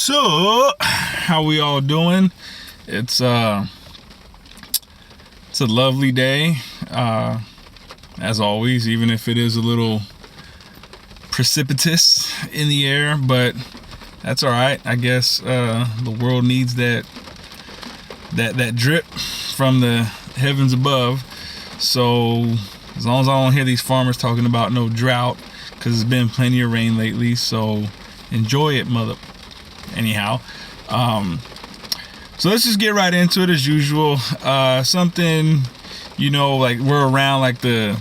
So, how we all doing? It's a lovely day, as always, even if it is a little precipitous in the air, but that's all right. I guess the world needs that drip from the heavens above. So, as long as I don't hear these farmers talking about no drought, because there's been plenty of rain lately, so enjoy it, mother. Anyhow, so let's just get right into it as usual. Something, like we're around like the,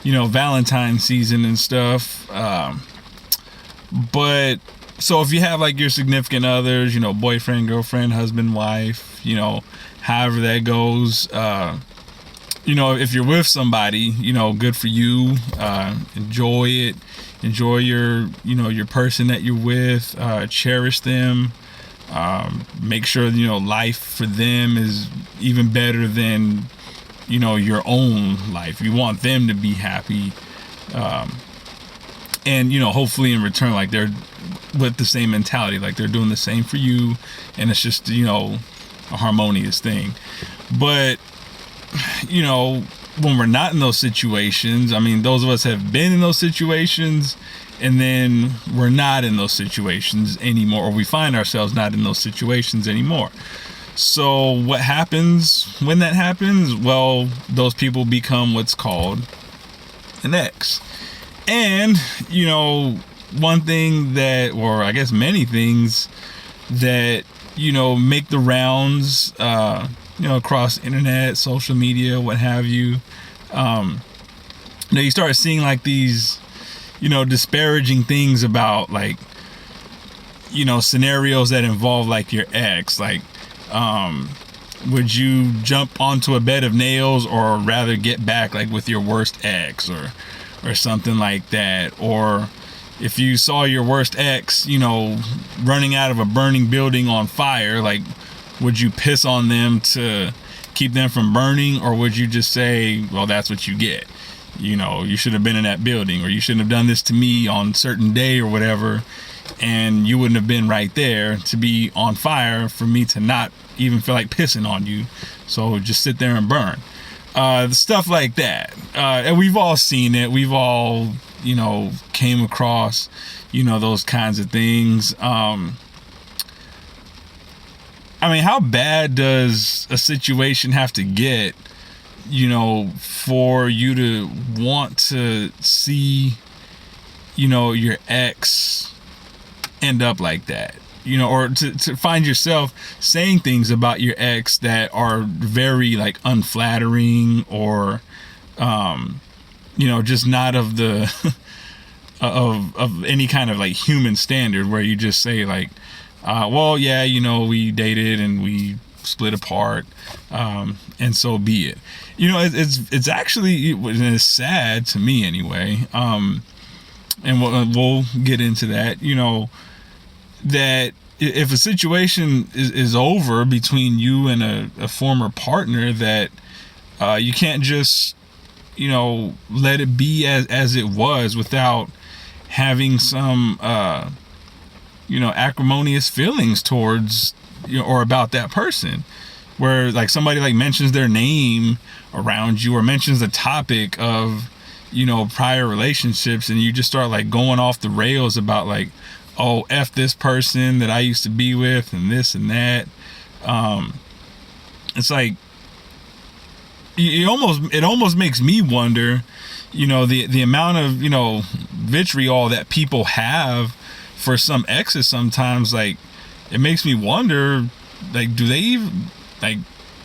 Valentine season and stuff. But so if you have like your significant others, boyfriend, girlfriend, husband, wife, however that goes, if you're with somebody, good for you. Enjoy it. Enjoy your person that you're with. Cherish them. Make sure, life for them is even better than, your own life. You want them to be happy. And, hopefully in return, like they're with the same mentality, like they're doing the same for you. And it's just, a harmonious thing. But, when we're not in those situations, I mean, those of us have been in those situations and then we're not in those situations anymore, or we find ourselves not in those situations anymore. So what happens when that happens? Well, those people become what's called an ex. And, one thing that, or I guess many things that, make the rounds, across internet, social media, what have you. You start seeing like these, disparaging things about like, scenarios that involve like your ex. Like, would you jump onto a bed of nails or rather get back like with your worst ex or something like that? Or if you saw your worst ex, running out of a burning building on fire, like, would you piss on them to keep them from burning, or would you just say, well, that's what you get? You should have been in that building, or you shouldn't have done this to me on a certain day or whatever, and you wouldn't have been right there to be on fire for me to not even feel like pissing on you. So just sit there and burn. Stuff like that. And we've all seen it. We've all, came across, those kinds of things. I mean, how bad does a situation have to get, for you to want to see, your ex end up like that? Or to find yourself saying things about your ex that are very like unflattering or, just not of the, of any kind of like human standard, where you just say like, well, yeah, we dated and we split apart, and so be it. It's actually, it's sad to me anyway. And we'll get into that. That if a situation is over between you and a former partner, that you can't just let it be as it was without having some acrimonious feelings towards or about that person, where like somebody like mentions their name around you or mentions the topic of prior relationships, and you just start like going off the rails about like, oh, F this person that I used to be with and this and that. It's like it almost makes me wonder, the amount of vitriol that people have for some exes sometimes. Like, it makes me wonder, like, do they even, like,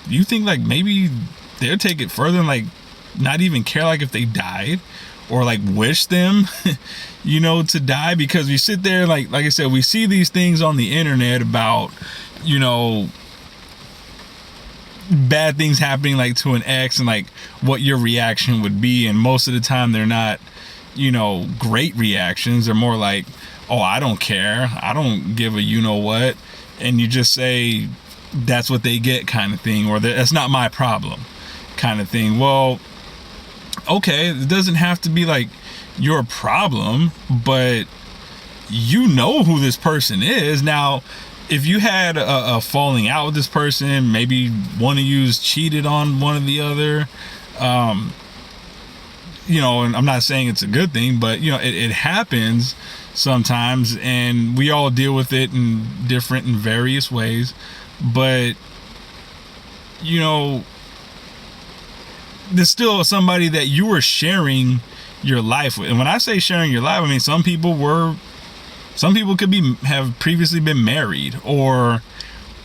do you think like maybe they'll take it further and like not even care like if they died, or like wish them to die? Because we sit there, like I said, we see these things on the internet about bad things happening like to an ex, and like what your reaction would be, and most of the time they're not great reactions. They're more like, oh, I don't care, I don't give a what, and you just say that's what they get kind of thing, or that's not my problem kind of thing. Well, okay, it doesn't have to be like your problem, but you know who this person is. Now, if you had a falling out with this person, maybe one of you's cheated on one of the other, and I'm not saying it's a good thing, but it happens sometimes, and we all deal with it in different and various ways. But there's still somebody that you were sharing your life with. And when I say sharing your life, I mean some people could have previously been married, or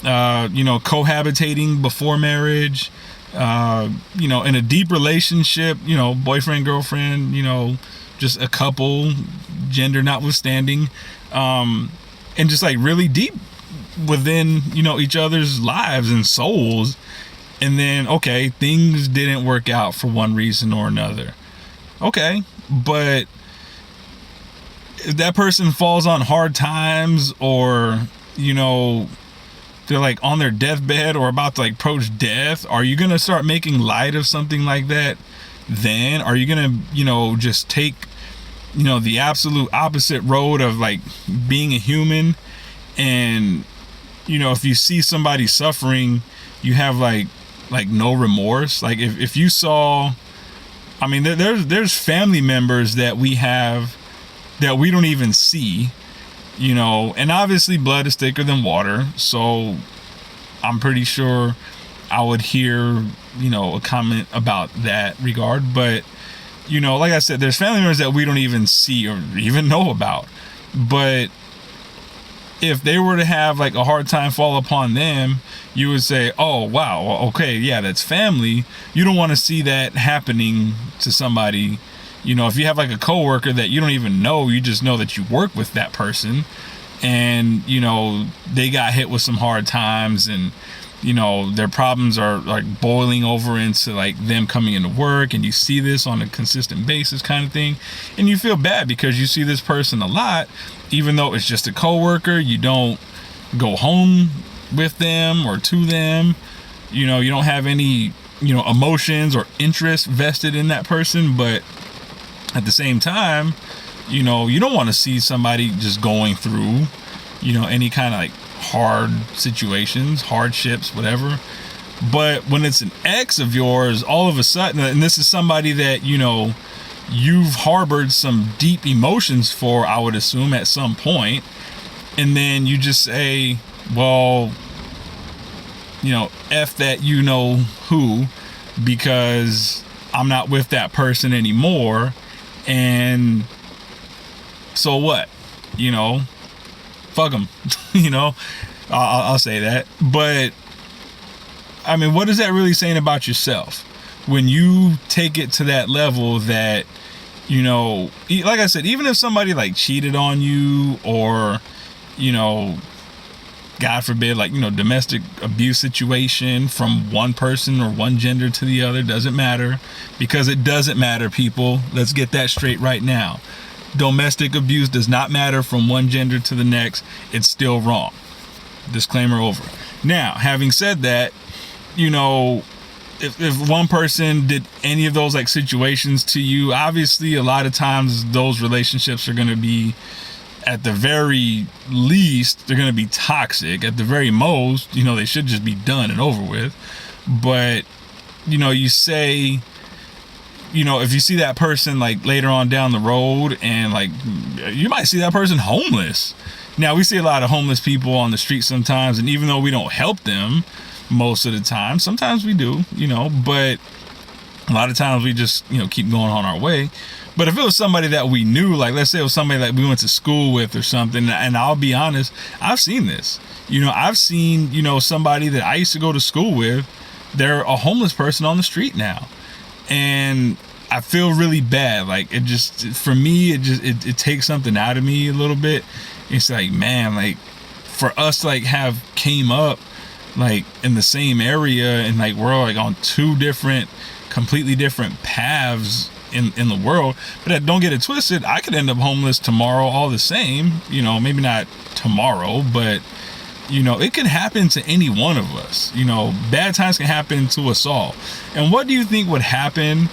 cohabitating before marriage, in a deep relationship, boyfriend, girlfriend, just a couple, gender notwithstanding, and just like really deep within each other's lives and souls. And then, okay, things didn't work out for one reason or another. Okay, but if that person falls on hard times, or they're like on their deathbed or about to like approach death, are you gonna start making light of something like that? Then are you gonna just take the absolute opposite road of like being a human? And if you see somebody suffering, you have like no remorse. Like if you saw, I mean, there's family members that we have that we don't even see, and obviously blood is thicker than water. So I'm pretty sure I would hear, a comment about that regard. But, like I said, there's family members that we don't even see or even know about. But if they were to have like a hard time fall upon them, you would say, oh, wow, okay, yeah, that's family. You don't want to see that happening to somebody. If you have like a coworker that you don't even know, you just know that you work with that person, and, they got hit with some hard times, and, their problems are like boiling over into like them coming into work, and you see this on a consistent basis kind of thing. And you feel bad because you see this person a lot, even though it's just a coworker. You don't go home with them or to them. You don't have any, emotions or interest vested in that person. But at the same time, you don't want to see somebody just going through, any kind of like hard situations, hardships, whatever. But when it's an ex of yours, all of a sudden, and this is somebody that, you've harbored some deep emotions for, I would assume, at some point, and then you just say, well, F that who, because I'm not with that person anymore. And so what? Fuck them. I'll say that. But I mean, what is that really saying about yourself when you take it to that level that, like I said, even if somebody like cheated on you, or, God forbid, like, domestic abuse situation from one person or one gender to the other, doesn't matter, because it doesn't matter, people. Let's get that straight right now. Domestic abuse does not matter from one gender to the next. It's still wrong. Disclaimer over. Now, having said that, if one person did any of those like situations to you, obviously a lot of times those relationships are going to be, at the very least, they're going to be toxic. At the very most, they should just be done and over with. But, you say, if you see that person like later on down the road, and like you might see that person homeless. Now, we see a lot of homeless people on the street sometimes, and even though we don't help them most of the time, sometimes we do, but a lot of times we just, keep going on our way. But if it was somebody that we knew, like let's say it was somebody that we went to school with or something, and I'll be honest, I've seen this. I've seen, somebody that I used to go to school with, they're a homeless person on the street now. And I feel really bad. Like it just, for me, it takes something out of me a little bit. It's like, man, like for us to like have came up like in the same area, and like we're like on two completely different paths in the world. But don't get it twisted, I could end up homeless tomorrow all the same, maybe not tomorrow, but it can happen to any one of us. Bad times can happen to us all. And what do you think would happen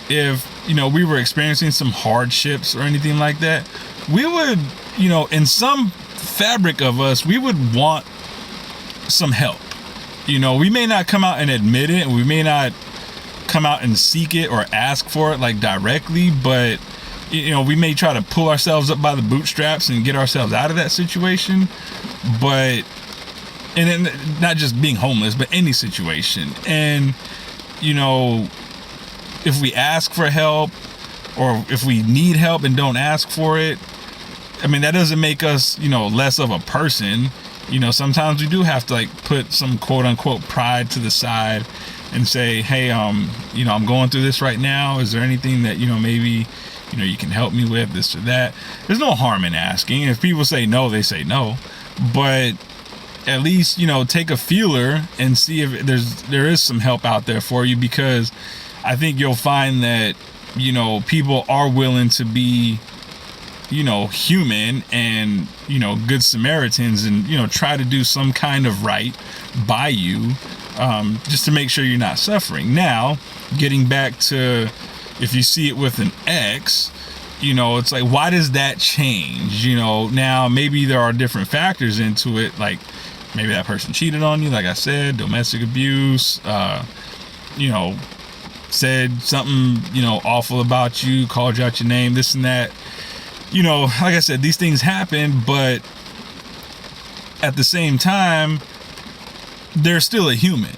if we were experiencing some hardships or anything like that? We would in some fabric of us, we would want some help. We may not come out and admit it, and we may not come out and seek it or ask for it like directly, but we may try to pull ourselves up by the bootstraps and get ourselves out of that situation. But and then not just being homeless, but any situation. And if we ask for help, or if we need help and don't ask for it, I mean, that doesn't make us less of a person. Sometimes we do have to put some quote unquote pride to the side and say, hey, I'm going through this right now. Is there anything that maybe you can help me with, this or that? There's no harm in asking. If people say no, they say no. But at least take a feeler and see if there is some help out there for you, because I think you'll find that people are willing to be human and good Samaritans, and try to do some kind of right by you, just to make sure you're not suffering. Now, getting back to, if you see it with an ex, it's like, why does that change? Now maybe there are different factors into it, like maybe that person cheated on you, like I said, domestic abuse, said something awful about you, called you out your name, this and that. Like I said, these things happen, but at the same time, they're still a human.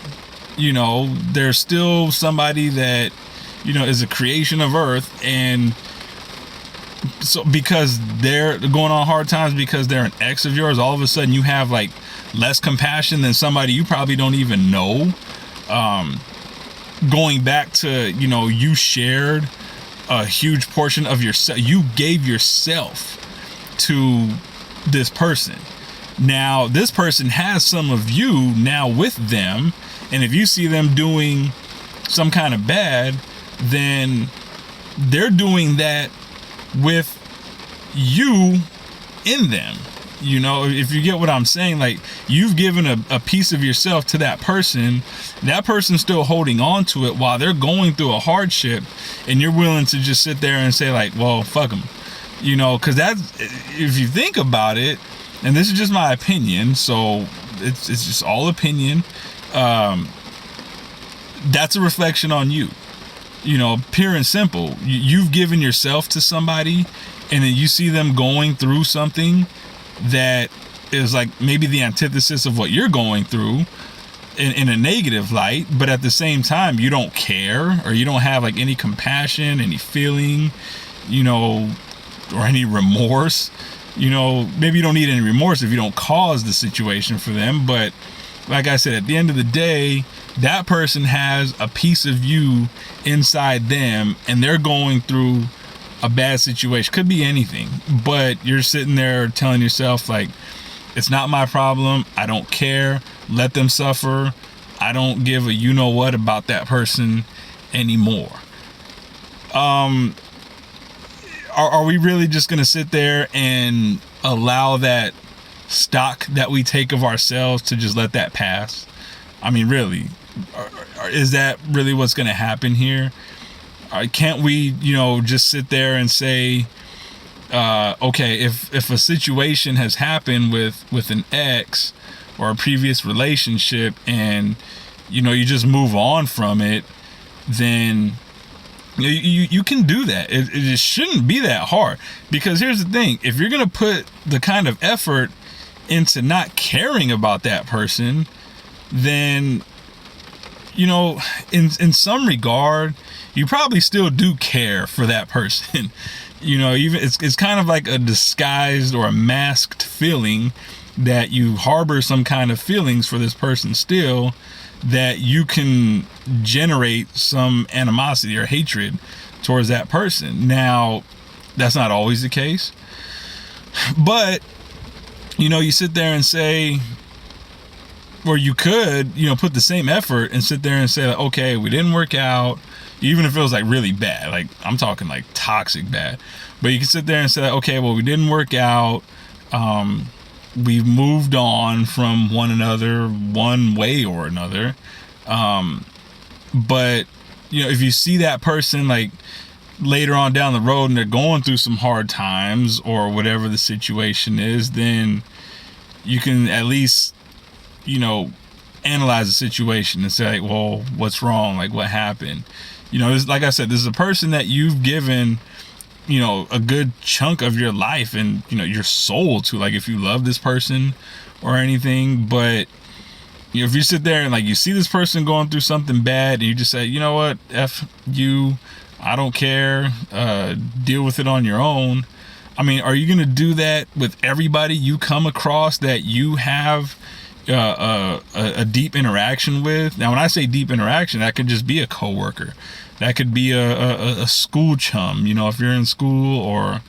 They're still somebody that is a creation of earth. And so because they're going on hard times, because they're an ex of yours, all of a sudden you have less compassion than somebody you probably don't even know. Going back to you shared a huge portion of yourself. You gave yourself to this person. Now this person has some of you now with them, and if you see them doing some kind of bad, then they're doing that with you in them. If you get what I'm saying, you've given a piece of yourself to that person's still holding on to it while they're going through a hardship, and you're willing to just sit there and say well, fuck them, because that's, if you think about it, and this is just my opinion, so it's just all opinion, that's a reflection on you, pure and simple. You've given yourself to somebody, and then you see them going through something that is maybe the antithesis of what you're going through in a negative light, but at the same time you don't care, or you don't have any compassion, any feeling, or any remorse. Maybe you don't need any remorse if you don't cause the situation for them, but like I said, at the end of the day, that person has a piece of you inside them, and they're going through a bad situation. Could be anything, but you're sitting there telling yourself it's not my problem, I don't care, let them suffer, I don't give a what about that person anymore. Are we really just gonna sit there and allow that stock that we take of ourselves to just let that pass? I mean, really, is that really what's gonna happen here? Can't we, just sit there and say, okay, if a situation has happened with an ex or a previous relationship, and you just move on from it, then you can do that. It shouldn't be that hard, because here's the thing: if you're gonna put the kind of effort into not caring about that person, then in some regard, you probably still do care for that person. Even it's kind of like a disguised or a masked feeling that you harbor some kind of feelings for this person still, that you can generate some animosity or hatred towards that person. Now, that's not always the case, but you sit there and say, or you could, put the same effort and sit there and say, okay, we didn't work out, even if it was really bad, I'm talking toxic bad, but you can sit there and say, okay, well, we didn't work out, we've moved on from one another one way or another, but if you see that person later on down the road and they're going through some hard times or whatever the situation is, then you can at least, analyze the situation and say, like, well, what's wrong? Like, what happened? This, like I said, this is a person that you've given, a good chunk of your life and, your soul to, like, if you love this person or anything. But, if you sit there and, like, you see this person going through something bad and you just say, you know what, F you, I don't care, deal with it on your own. I mean, are you going to do that with everybody you come across that you have a deep interaction with? Now, when I say deep interaction, that could just be a coworker. That could be a school chum, if you're in school, or,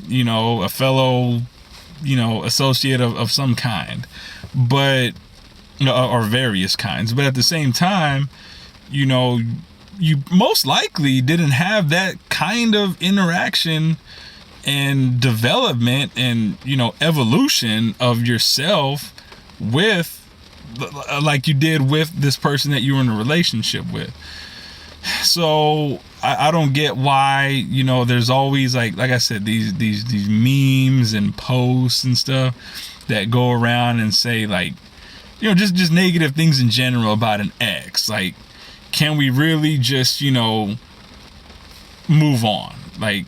a fellow, associate of some kind. But, or various kinds. But at the same time, you most likely didn't have that kind of interaction and development and, evolution of yourself with, like you did with this person that you were in a relationship with. So I don't get why, there's always like I said, these memes and posts and stuff that go around and say, like, just negative things in general about an ex. Like, can we really just, move on? Like,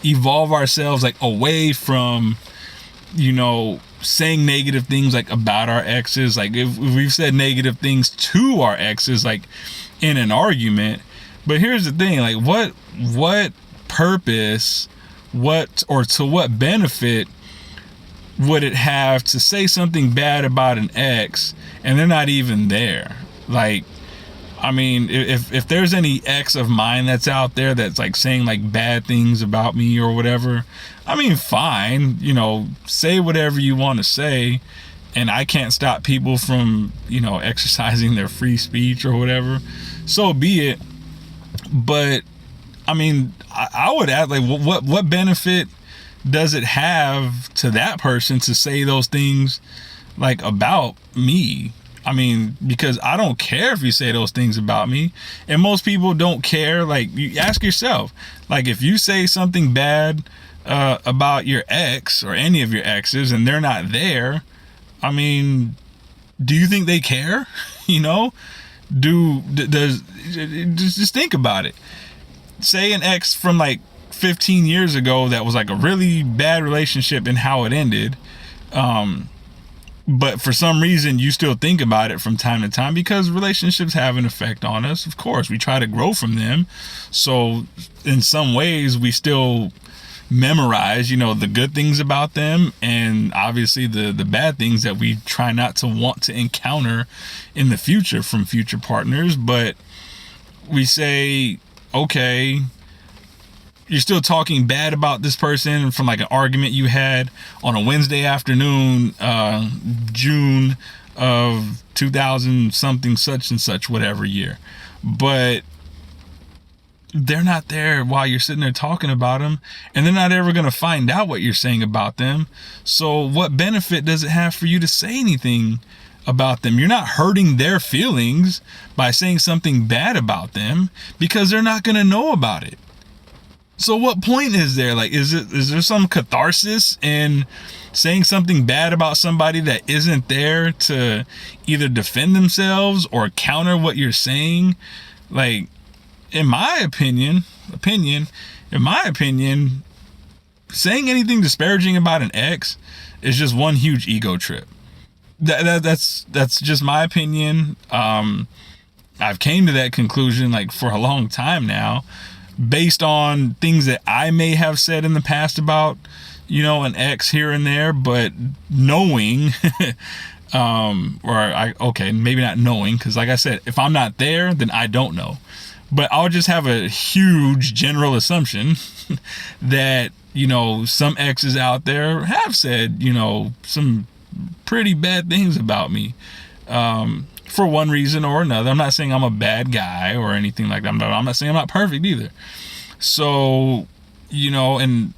evolve ourselves, like, away from, saying negative things, like, about our exes. Like, if we've said negative things to our exes, like, in an argument. But here's the thing, like, what purpose, to what benefit would it have to say something bad about an ex and they're not even there? Like, I mean, if there's any ex of mine that's out there that's, like, saying, like, bad things about me or whatever, I mean, fine, say whatever you want to say, and I can't stop people from, exercising their free speech or whatever, so be it. But, I mean, I would ask, like, what benefit does it have to that person to say those things, like, about me? I mean, because I don't care if you say those things about me, and most people don't care. Like, you ask yourself, like, if you say something bad about your ex or any of your exes and they're not there, I mean, do you think they care? Just think about it. Say an ex from, like, 15 years ago that was, like, a really bad relationship and how it ended, but for some reason you still think about it from time to time, because relationships have an effect on us. Of course, we try to grow from them, so in some ways we still memorize, the good things about them, and obviously the bad things that we try not to want to encounter in the future from future partners. But we say, okay, you're still talking bad about this person from, like, an argument you had on a Wednesday afternoon, June of 2000 something, such and such, whatever year. But they're not there while you're sitting there talking about them, and they're not ever going to find out what you're saying about them. So what benefit does it have for you to say anything about them? You're not hurting their feelings by saying something bad about them, because they're not going to know about it. So what point is there? Like, is there some catharsis in saying something bad about somebody that isn't there to either defend themselves or counter what you're saying? Like, in my opinion, saying anything disparaging about an ex is just one huge ego trip. That's just my opinion. I've came to that conclusion, like, for a long time now, based on things that I may have said in the past about, an ex here and there, but knowing, maybe not knowing, because, like I said, if I'm not there, then I don't know. But I'll just have a huge general assumption that, some exes out there have said, some pretty bad things about me, for one reason or another. I'm not saying I'm a bad guy or anything like that. I'm not saying I'm not perfect either. So, and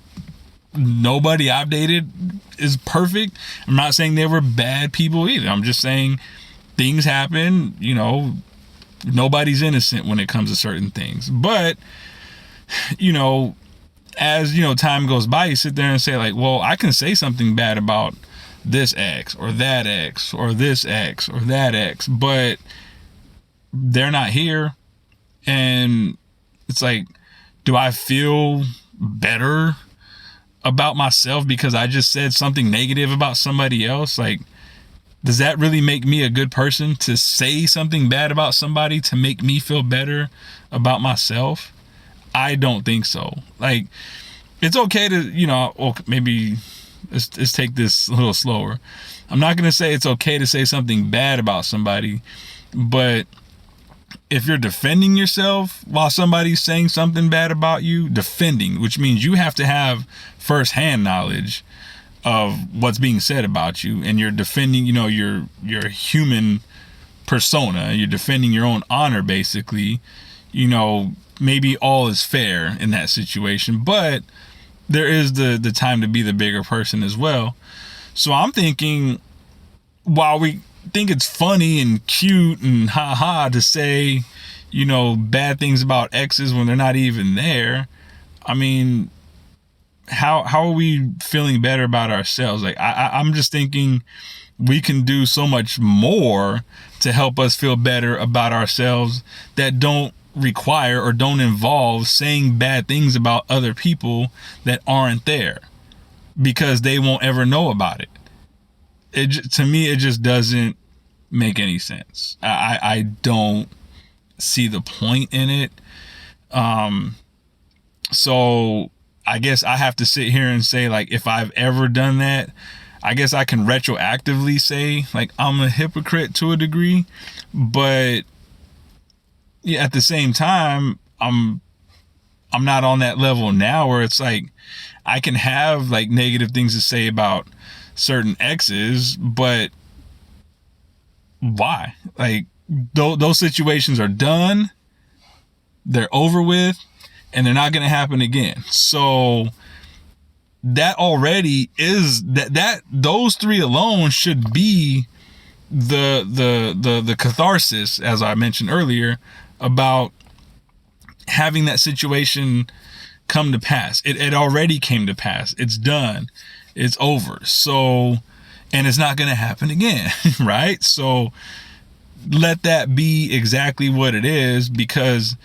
nobody I've dated is perfect. I'm not saying they were bad people either. I'm just saying things happen, nobody's innocent when it comes to certain things. But you know, as you know, time goes by, you sit there and say like, well, I can say something bad about this ex or that ex or this ex or that ex, but they're not here. And it's like, do I feel better about myself because I just said something negative about somebody else? Like, does that really make me a good person to say something bad about somebody to make me feel better about myself? I don't think so. Like, it's okay to, you know, well, maybe let's take this a little slower. I'm not going to say it's okay to say something bad about somebody, but if you're defending yourself while somebody's saying something bad about you, defending, which means you have to have firsthand knowledge of what's being said about you, and you're defending, you know, your human persona, you're defending your own honor, basically. You know, maybe all is fair in that situation, but there is the time to be the bigger person as well. So I'm thinking, while we think it's funny and cute and haha to say, you know, bad things about exes when they're not even there, I mean, how are we feeling better about ourselves? Like, I'm just thinking we can do so much more to help us feel better about ourselves that don't require or don't involve saying bad things about other people that aren't there, because they won't ever know about it. To me, it just doesn't make any sense. I don't see the point in it. So I guess I have to sit here and say, like, if I've ever done that, I guess I can retroactively say, like, I'm a hypocrite to a degree. But yeah, at the same time, I'm not on that level now where it's like I can have like negative things to say about certain exes, but why? Like, those situations are done, they're over with, and they're not going to happen again. So that already is that those three alone should be the catharsis, as I mentioned earlier, about having that situation come to pass. It already came to pass. It's done. It's over. So, and it's not going to happen again, right? So let that be exactly what it is, because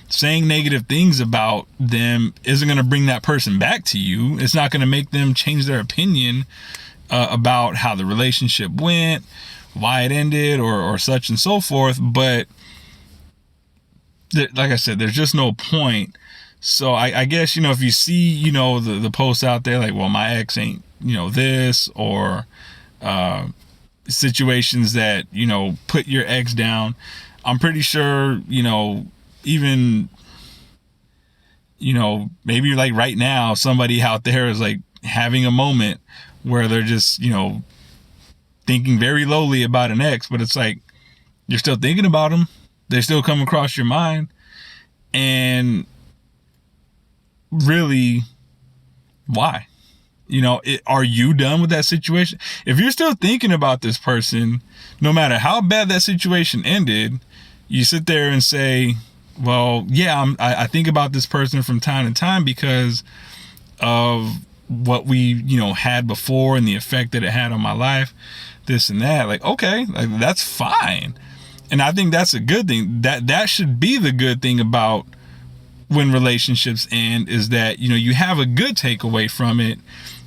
saying negative things about them isn't going to bring that person back to you. It's not going to make them change their opinion about how the relationship went, why it ended, or such and so forth. But like I said, there's just no point. So I guess, you know, if you see, you know, the posts out there like, well, my ex ain't, you know, this, or situations that, you know, put your ex down, I'm pretty sure, you know, even, you know, maybe like right now, somebody out there is like having a moment where they're just, you know, thinking very lowly about an ex, but it's like, you're still thinking about them. They still come across your mind. And really, why? You know, are you done with that situation? If you're still thinking about this person, no matter how bad that situation ended, you sit there and say, well, yeah, I think about this person from time to time because of what we, you know, had before and the effect that it had on my life, this and that. Like, okay, like, that's fine. And I think that's a good thing. That should be the good thing about when relationships end, is that, you know, you have a good takeaway from it,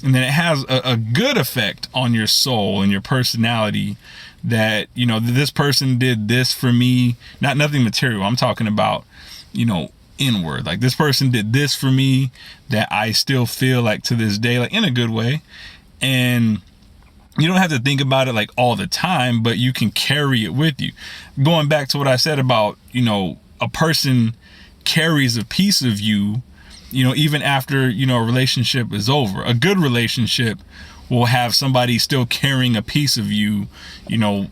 and then it has a good effect on your soul and your personality, that, you know, this person did this for me, nothing material. I'm talking about, you know, inward. Like, this person did this for me that I still feel like to this day, like, in a good way. And you don't have to think about it like all the time, but you can carry it with you. Going back to what I said about, you know, a person carries a piece of you, you know, even after, you know, a relationship is over. A good relationship will have somebody still carrying a piece of you, you know,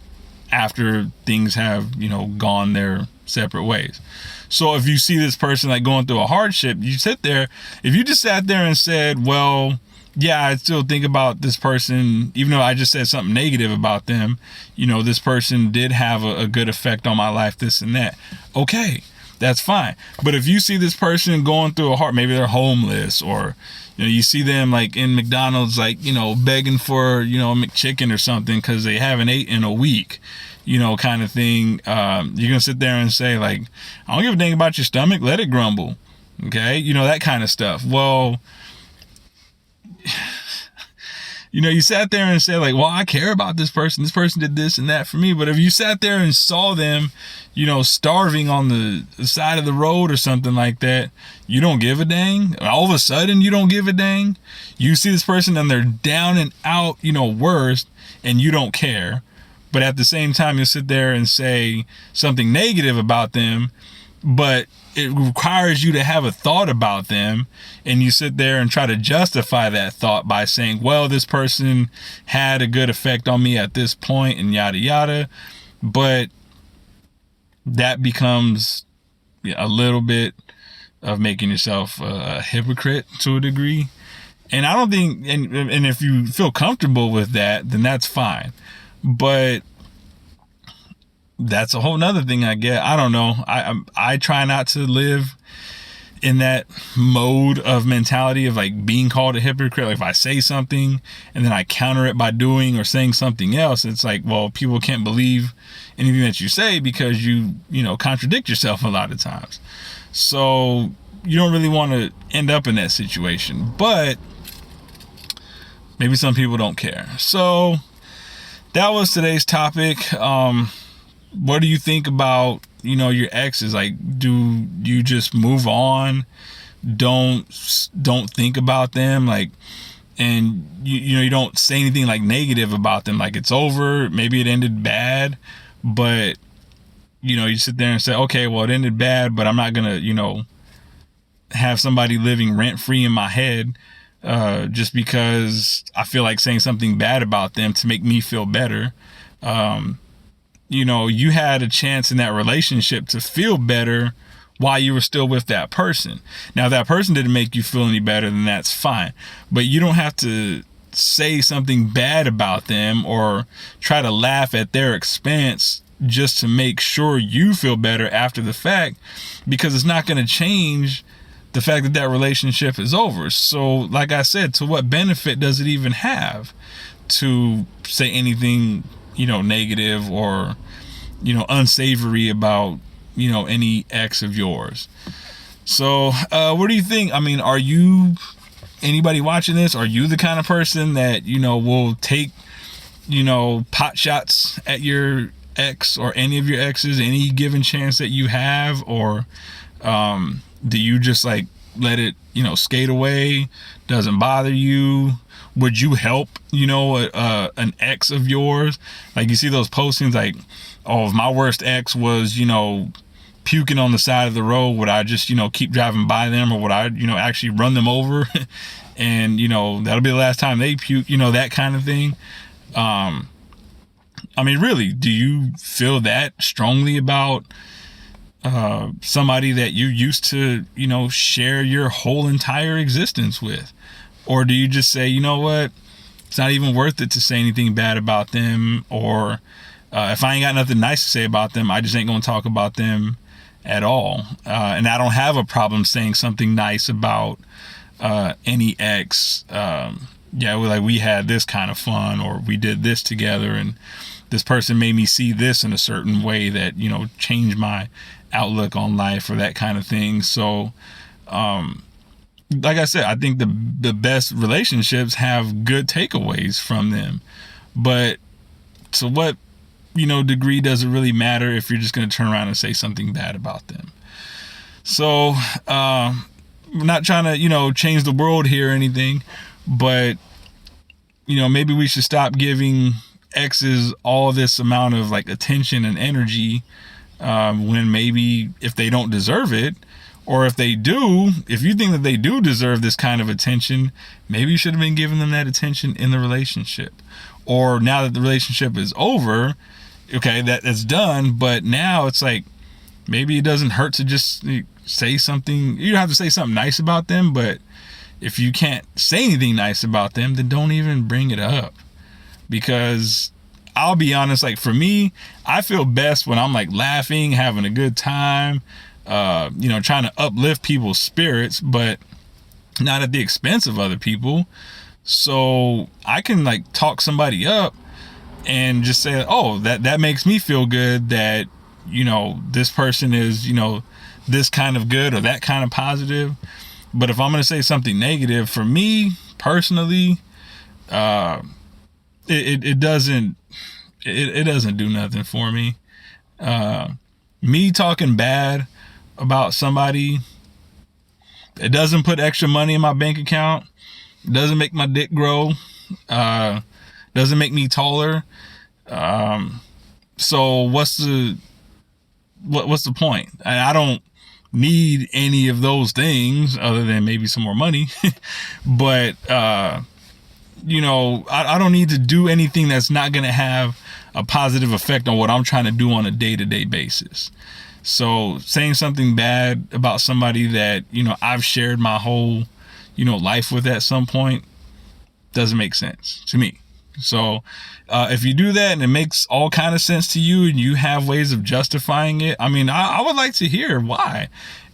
after things have, you know, gone their separate ways. So if you see this person like going through a hardship, you sit there, if you just sat there and said, well, yeah, I still think about this person, even though I just said something negative about them, you know, this person did have a good effect on my life, this and that. Okay, that's fine. But if you see this person going through a hard, maybe they're homeless, or you see them like in McDonald's, like begging for a McChicken or something because they haven't ate in a week, kind of thing. You're gonna sit there and say like, I don't give a dang about your stomach, let it grumble. Okay, that kind of stuff. Well, you sat there and said like, well, I care about this person. This person did this and that for me. But if you sat there and saw them, starving on the side of the road or something like that, you don't give a dang. All of a sudden, you don't give a dang. You see this person and they're down and out, worst, and you don't care. But at the same time, you'll sit there and say something negative about them, but it requires you to have a thought about them, and you sit there and try to justify that thought by saying, well, this person had a good effect on me at this point and yada yada. But that becomes a little bit of making yourself a hypocrite to a degree. And I don't think, and if you feel comfortable with that, then that's fine. But that's a whole nother thing I get. I don't know. I try not to live in that mode of mentality of like being called a hypocrite. Like if I say something and then I counter it by doing or saying something else, it's like, well, people can't believe anything that you say because you contradict yourself a lot of times. So you don't really want to end up in that situation, but maybe some people don't care. So that was today's topic. What do you think about, your exes? Like, do you just move on? Don't think about them, like, and you don't say anything like negative about them, like it's over, maybe it ended bad, but you sit there and say, okay, well, it ended bad, but I'm not gonna have somebody living rent free in my head just because I feel like saying something bad about them to make me feel better. You had a chance in that relationship to feel better while you were still with that person. Now, if that person didn't make you feel any better, then that's fine. But you don't have to say something bad about them or try to laugh at their expense just to make sure you feel better after the fact, because it's not going to change the fact that relationship is over. So, like I said, to what benefit does it even have to say anything negative or unsavory about any ex of yours? So what do you think? I mean, are you, anybody watching this, are you the kind of person that will take pot shots at your ex or any of your exes any given chance that you have, or do you just like let it skate away? Doesn't bother you? Would you help an ex of yours? Like, you see those postings like, oh, if my worst ex was puking on the side of the road, would I just keep driving by them, or would I actually run them over and that'll be the last time they puke, that kind of thing. I mean, really, do you feel that strongly about somebody that you used to share your whole entire existence with? Or do you just say, you know what, it's not even worth it to say anything bad about them, or if I ain't got nothing nice to say about them, I just ain't gonna talk about them at all. And I don't have a problem saying something nice about any ex. We had this kind of fun, or we did this together, and this person made me see this in a certain way that changed my outlook on life, or that kind of thing. So like I said, I think the best relationships have good takeaways from them. But to what degree does it really matter if you're just going to turn around and say something bad about them? So I'm not trying to change the world here or anything, but maybe we should stop giving exes all this amount of like attention and energy when maybe if they don't deserve it, or if they do, if you think that they do deserve this kind of attention, maybe you should have been giving them that attention in the relationship. Or now that the relationship is over, okay, that's done, but now it's like, maybe it doesn't hurt to just say something. You don't have to say something nice about them, but if you can't say anything nice about them, then don't even bring it up. Because I'll be honest, like for me, I feel best when I'm like laughing, having a good time, trying to uplift people's spirits, but not at the expense of other people. So I can like talk somebody up and just say, oh, that makes me feel good that, this person is, this kind of good or that kind of positive. But if I'm going to say something negative, for me personally, it doesn't do nothing for me. Me talking bad about somebody, it doesn't put extra money in my bank account. It doesn't make my dick grow. Doesn't make me taller. So what's the point? I don't need any of those things other than maybe some more money. But, I don't need to do anything that's not going to have a positive effect on what I'm trying to do on a day-to-day basis. So saying something bad about somebody that, I've shared my whole, life with at some point doesn't make sense to me. So if you do that and it makes all kind of sense to you and you have ways of justifying it, I mean, I would like to hear why.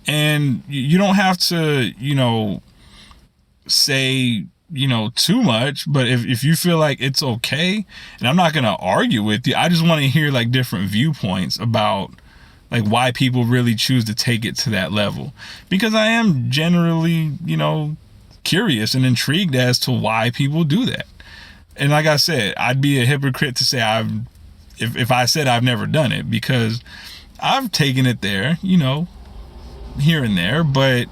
And you don't have to, say, too much, but if you feel like it's okay, and I'm not going to argue with you, I just want to hear like different viewpoints about like why people really choose to take it to that level, because I am generally, curious and intrigued as to why people do that. And like I said, I'd be a hypocrite to say if I said I've never done it, because I've taken it there, here and there. But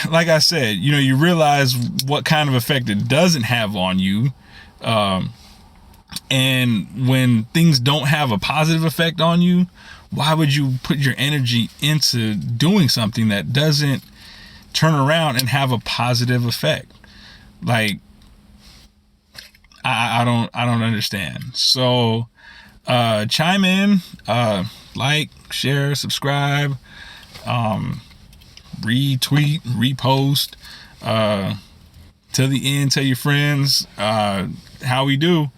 like I said, you realize what kind of effect it doesn't have on you. And when things don't have a positive effect on you, why would you put your energy into doing something that doesn't turn around and have a positive effect? Like, I don't understand. So chime in, like, share, subscribe, retweet, repost, till the end, tell your friends how we do.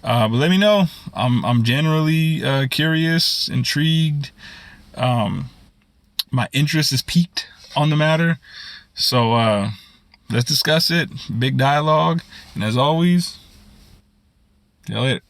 But let me know. I'm generally curious, intrigued. My interest is piqued on the matter. So let's discuss it. Big dialogue. And as always, see you later.